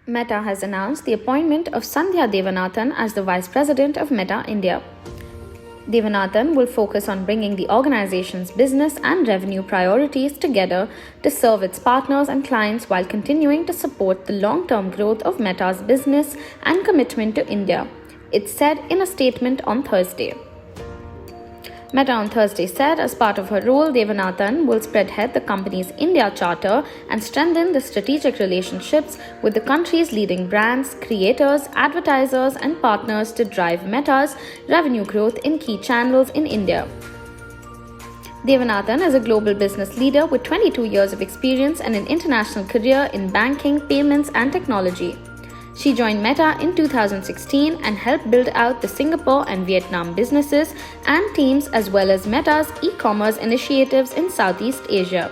Meta has announced the appointment of Sandhya Devanathan as the Vice President of Meta India. Devanathan will focus on bringing the organization's business and revenue priorities together to serve its partners and clients while continuing to support the long-term growth of Meta's business and commitment to India, it said in a statement on Thursday. Meta on Thursday said as part of her role, Devanathan will spearhead the company's India Charter and strengthen the strategic relationships with the country's leading brands, creators, advertisers, and partners to drive Meta's revenue growth in key channels in India. Devanathan is a global business leader with 22 years of experience and an international career in banking, payments, and technology. She joined Meta in 2016 and helped build out the Singapore and Vietnam businesses and teams as well as Meta's e-commerce initiatives in Southeast Asia.